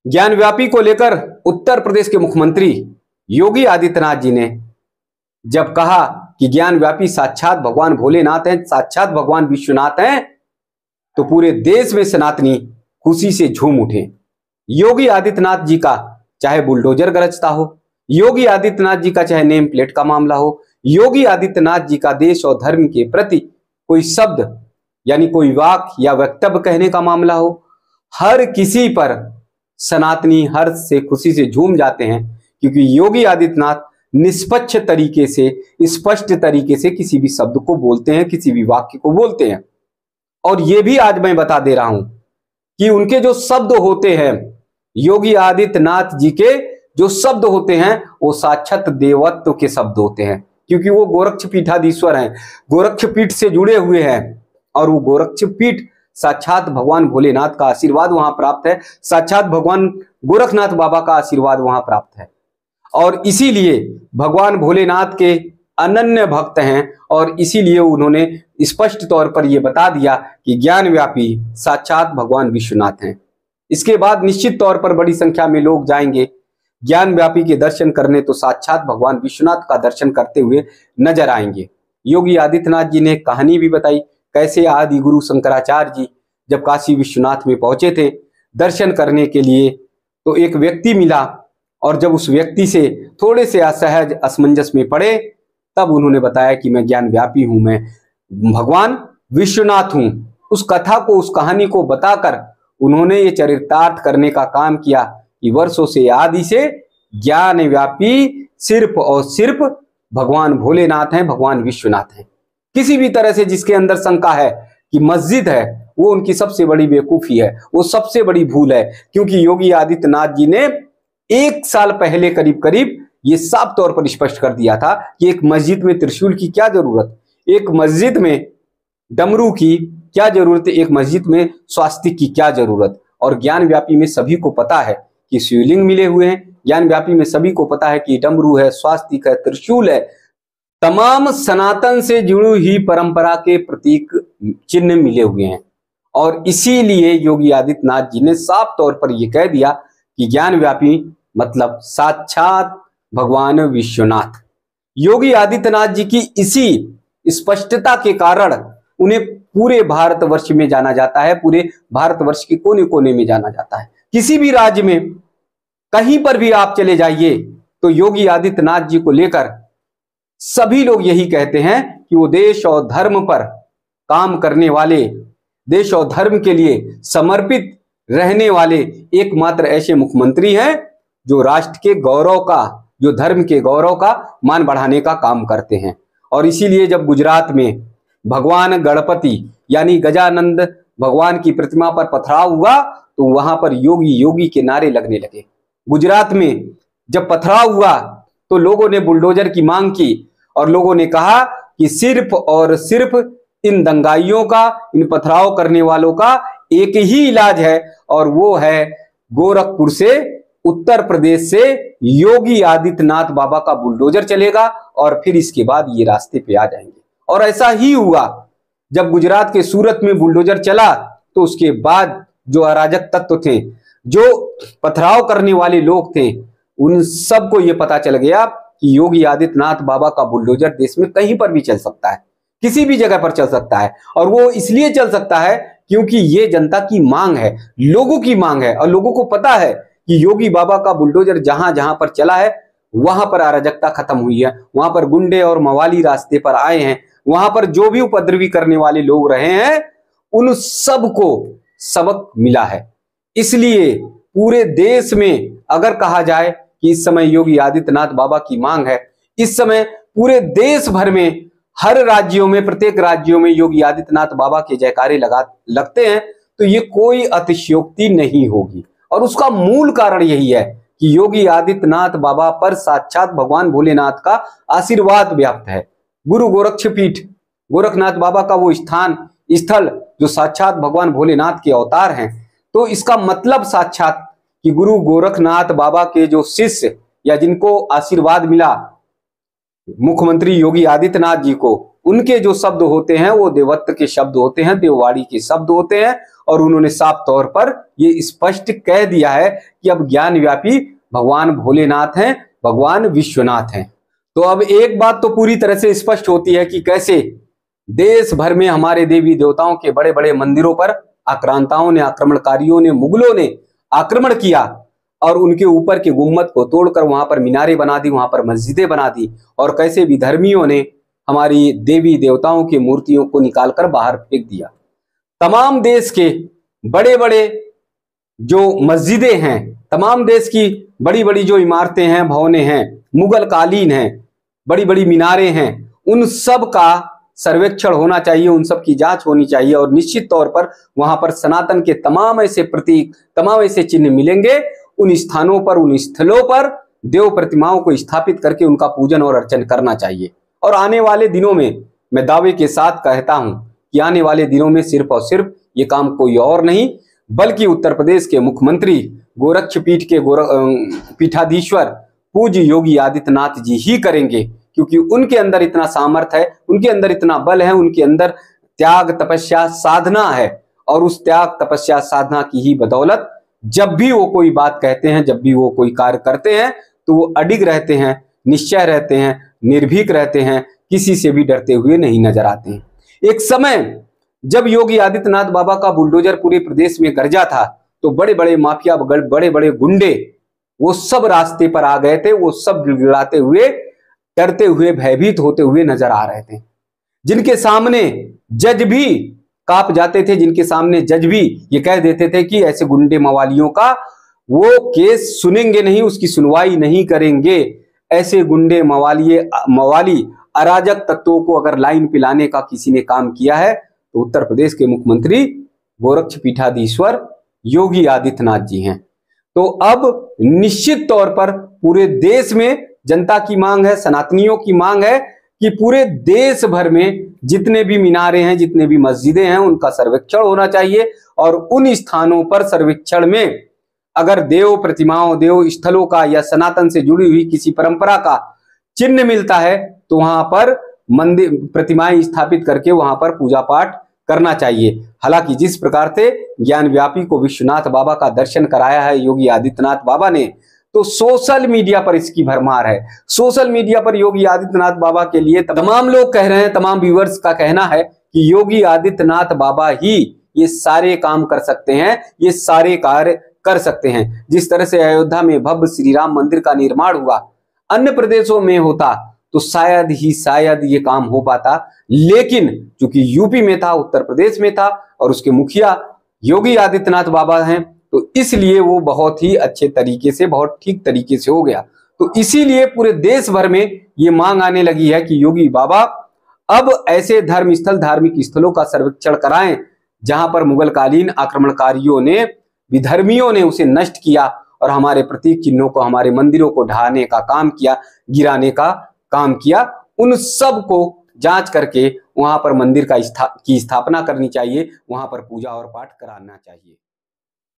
ज्ञानव्यापी को लेकर उत्तर प्रदेश के मुख्यमंत्री योगी आदित्यनाथ जी ने जब कहा कि ज्ञानव्यापी साक्षात भगवान भोलेनाथ हैं, साक्षात भगवान विश्वनाथ हैं, तो पूरे देश में सनातनी खुशी से झूम उठे। योगी आदित्यनाथ जी का चाहे बुलडोजर गरजता हो, योगी आदित्यनाथ जी का चाहे नेम प्लेट का मामला हो, योगी आदित्यनाथ जी का देश और धर्म के प्रति कोई शब्द यानी कोई वाक्य या वक्तव्य कहने का मामला हो, हर किसी पर सनातनी हर्ष से खुशी से झूम जाते हैं, क्योंकि योगी आदित्यनाथ निष्पक्ष तरीके से, स्पष्ट तरीके से किसी भी शब्द को बोलते हैं, किसी भी वाक्य को बोलते हैं। और ये भी आज मैं बता दे रहा हूं कि उनके जो शब्द होते हैं, योगी आदित्यनाथ जी के जो शब्द होते हैं, वो साक्षात देवत्व के शब्द होते हैं, क्योंकि वो गोरक्षपीठाधीश्वर हैं, गोरक्षपीठ से जुड़े हुए हैं। और वो गोरक्षपीठ साक्षात भगवान भोलेनाथ का आशीर्वाद वहां प्राप्त है, साक्षात भगवान गोरखनाथ बाबा का आशीर्वाद वहां प्राप्त है। और इसीलिए भगवान भोलेनाथ के अनन्य भक्त हैं, और इसीलिए उन्होंने स्पष्ट तौर पर यह बता दिया कि ज्ञानव्यापी साक्षात भगवान विश्वनाथ हैं। इसके बाद निश्चित तौर पर बड़ी संख्या में लोग जाएंगे ज्ञानव्यापी के दर्शन करने, तो साक्षात भगवान विश्वनाथ का दर्शन करते हुए नजर आएंगे। योगी आदित्यनाथ जी ने कहानी भी बताई कैसे आदि गुरु शंकराचार्य जी जब काशी विश्वनाथ में पहुंचे थे दर्शन करने के लिए, तो एक व्यक्ति मिला, और जब उस व्यक्ति से थोड़े से असहज असमंजस में पड़े, तब उन्होंने बताया कि मैं ज्ञानव्यापी हूं, मैं भगवान विश्वनाथ हूं। उस कथा को, उस कहानी को बताकर उन्होंने ये चरितार्थ करने का काम किया कि वर्षों से, आदि से ज्ञानव्यापी सिर्फ और सिर्फ भगवान भोलेनाथ हैं, भगवान विश्वनाथ हैं। किसी भी तरह से जिसके अंदर शंका है कि मस्जिद है, वो उनकी सबसे बड़ी बेवकूफी है, वो सबसे बड़ी भूल है। क्योंकि योगी आदित्यनाथ जी ने 1 साल पहले करीब करीब ये साफ तौर पर स्पष्ट कर दिया था कि एक मस्जिद में त्रिशूल की क्या जरूरत, एक मस्जिद में डमरू की क्या जरूरत है, एक मस्जिद में स्वास्तिक की क्या जरूरत। और ज्ञानव्यापी में सभी को पता है कि शिवलिंग मिले हुए हैं, ज्ञानव्यापी में सभी को पता है कि डमरू है, स्वास्तिक है, त्रिशूल है, तमाम सनातन से जुड़ी हुई परंपरा के प्रतीक चिन्ह मिले हुए हैं। और इसीलिए योगी आदित्यनाथ जी ने साफ तौर पर यह कह दिया कि ज्ञानव्यापी मतलब साक्षात भगवान विश्वनाथ। योगी आदित्यनाथ जी की इसी स्पष्टता के कारण उन्हें पूरे भारतवर्ष में जाना जाता है, पूरे भारतवर्ष के कोने कोने में जाना जाता है। किसी भी राज्य में कहीं पर भी आप चले जाइए तो योगी आदित्यनाथ जी को लेकर सभी लोग यही कहते हैं कि वो देश और धर्म पर काम करने वाले, देश और धर्म के लिए समर्पित रहने वाले एकमात्र ऐसे मुख्यमंत्री हैं जो राष्ट्र के गौरव का, जो धर्म के गौरव का मान बढ़ाने का काम करते हैं। और इसीलिए जब गुजरात में भगवान गणपति यानी गजानंद भगवान की प्रतिमा पर पथराव हुआ, तो वहां पर योगी योगी के नारे लगने लगे। गुजरात में जब पथराव हुआ तो लोगों ने बुलडोजर की मांग की, और लोगों ने कहा कि सिर्फ और सिर्फ इन दंगाइयों का, इन पथराव करने वालों का एक ही इलाज है, और वो है गोरखपुर से, उत्तर प्रदेश से योगी आदित्यनाथ बाबा का बुलडोजर चलेगा, और फिर इसके बाद ये रास्ते पे आ जाएंगे। और ऐसा ही हुआ। जब गुजरात के सूरत में बुलडोजर चला, तो उसके बाद जो अराजक तत्व थे, जो पथराव करने वाले लोग थे, उन सबको ये पता चल गया कि योगी आदित्यनाथ बाबा का बुलडोजर देश में कहीं पर भी चल सकता है, किसी भी जगह पर चल सकता है। और वो इसलिए चल सकता है क्योंकि ये जनता की मांग है, लोगों की मांग है, और लोगों को पता है कि योगी बाबा का बुलडोजर जहां जहां पर चला है वहां पर अराजकता खत्म हुई है, वहां पर गुंडे और मवाली रास्ते पर आए हैं, वहां पर जो भी उपद्रवी करने वाले लोग रहे हैं उन सबको सबक मिला है। इसलिए पूरे देश में अगर कहा जाए कि इस समय योगी आदित्यनाथ बाबा की मांग है, इस समय पूरे देश भर में हर राज्यों में, प्रत्येक राज्यों में योगी आदित्यनाथ बाबा के जयकारे लगते हैं, तो ये कोई अतिशयोक्ति नहीं होगी। और उसका मूल कारण यही है कि योगी आदित्यनाथ बाबा पर साक्षात भगवान भोलेनाथ का आशीर्वाद व्याप्त है। गुरु गोरक्षपीठ, गोरखनाथ बाबा का वो स्थल जो साक्षात भगवान भोलेनाथ के अवतार हैं, तो इसका मतलब साक्षात कि गुरु गोरखनाथ बाबा के जो शिष्य या जिनको आशीर्वाद मिला मुख्यमंत्री योगी आदित्यनाथ जी को, उनके जो शब्द होते हैं वो देवत्व के शब्द होते हैं, देववाणी के शब्द होते हैं, और उन्होंने साफ तौर पर ये स्पष्ट कह दिया है कि अब ज्ञान व्यापी भगवान भोलेनाथ हैं, भगवान विश्वनाथ हैं। तो अब एक बात तो पूरी तरह से स्पष्ट होती है कि कैसे देश भर में हमारे देवी देवताओं के बड़े बड़े मंदिरों पर आक्रांताओं ने, आक्रमणकारियों ने, मुगलों ने आक्रमण किया और उनके ऊपर के गुम्मद को तोड़कर वहां पर मीनारें बना दी, वहां पर मस्जिदें बना दी, और कैसे विधर्मियों ने हमारी देवी देवताओं की मूर्तियों को निकालकर बाहर फेंक दिया। तमाम देश के बड़े बड़े जो मस्जिदें हैं, तमाम देश की बड़ी बड़ी जो इमारतें हैं, भवनें हैं, मुगल कालीन हैं, बड़ी बड़ी मीनारें हैं, उन सब का सर्वेक्षण होना चाहिए, उन सब की जांच होनी चाहिए और निश्चित तौर पर वहां पर सनातन के तमाम ऐसे प्रतीक, तमाम ऐसे चिन्ह मिलेंगे। उन स्थानों पर, उन स्थलों पर देव प्रतिमाओं को स्थापित करके उनका पूजन और अर्चन करना चाहिए। और आने वाले दिनों में मैं दावे के साथ कहता हूं कि आने वाले दिनों में सिर्फ और सिर्फ ये काम कोई और नहीं बल्कि उत्तर प्रदेश के मुख्यमंत्री गोरक्षपीठ के पीठाधीश्वर पूज्य योगी आदित्यनाथ जी ही करेंगे, क्योंकि उनके अंदर इतना सामर्थ्य है, उनके अंदर इतना बल है, उनके अंदर त्याग तपस्या साधना है। और उस त्याग तपस्या साधना की ही बदौलत जब भी वो कोई बात कहते हैं, जब भी वो कोई कार्य करते हैं, तो वो अडिग रहते हैं, निश्चय रहते हैं, निर्भीक रहते हैं, किसी से भी डरते हुए नहीं नजर आते हैं। एक समय जब योगी आदित्यनाथ बाबा का बुलडोजर पूरे प्रदेश में गरजा था तो बड़े बड़े माफिया, बड़े बड़े गुंडे वो सब रास्ते पर आ गए थे, वो सब गिड़गिड़ाते हुए, डरते हुए, भयभीत होते हुए नजर आ रहे थे। जिनके सामने जज भी कांप जाते थे, जिनके सामने जज भी ये कह देते थे कि ऐसे गुंडे मवालियों का वो केस सुनेंगे नहीं, उसकी सुनवाई नहीं करेंगे। ऐसे गुंडे मवाली अराजक तत्वों को अगर लाइन पे लाने का किसी ने काम किया है तो उत्तर प्रदेश के मुख्यमंत्री गोरक्षपीठाधीश्वर योगी आदित्यनाथ जी हैं। तो अब निश्चित तौर पर पूरे देश में जनता की मांग है, सनातनियों की मांग है कि पूरे देश भर में जितने भी मीनारे हैं, जितने भी मस्जिदें हैं, उनका सर्वेक्षण होना चाहिए। और उन स्थानों पर सर्वेक्षण में अगर देव प्रतिमाओं, देव स्थलों का या सनातन से जुड़ी हुई किसी परंपरा का चिन्ह मिलता है तो वहां पर मंदिर, प्रतिमाएं स्थापित करके वहां पर पूजा पाठ करना चाहिए। हालांकि जिस प्रकार से ज्ञान व्यापी को विश्वनाथ बाबा का दर्शन कराया है योगी आदित्यनाथ बाबा ने, तो सोशल मीडिया पर इसकी भरमार है। सोशल मीडिया पर योगी आदित्यनाथ बाबा के लिए तमाम लोग कह रहे हैं, तमाम व्यूअर्स का कहना है कि योगी आदित्यनाथ बाबा ही ये सारे काम कर सकते हैं, ये सारे कार्य कर सकते हैं। जिस तरह से अयोध्या में भव्य श्री राम मंदिर का निर्माण हुआ, अन्य प्रदेशों में होता तो शायद ही शायद ये काम हो पाता, लेकिन चूंकि यूपी में था, उत्तर प्रदेश में था और उसके मुखिया योगी आदित्यनाथ बाबा हैं, तो इसलिए वो बहुत ही अच्छे तरीके से, बहुत ठीक तरीके से हो गया। तो इसीलिए पूरे देश भर में ये मांग आने लगी है कि योगी बाबा अब ऐसे धर्म स्थल, धार्मिक स्थलों का सर्वेक्षण कराएं जहां पर मुगलकालीन आक्रमणकारियों ने, विधर्मियों ने उसे नष्ट किया और हमारे प्रतीक चिन्हों को, हमारे मंदिरों को ढहाने का काम किया, गिराने का काम किया। उन सब को जांच करके वहां पर मंदिर की स्थापना करनी चाहिए, वहां पर पूजा और पाठ कराना चाहिए।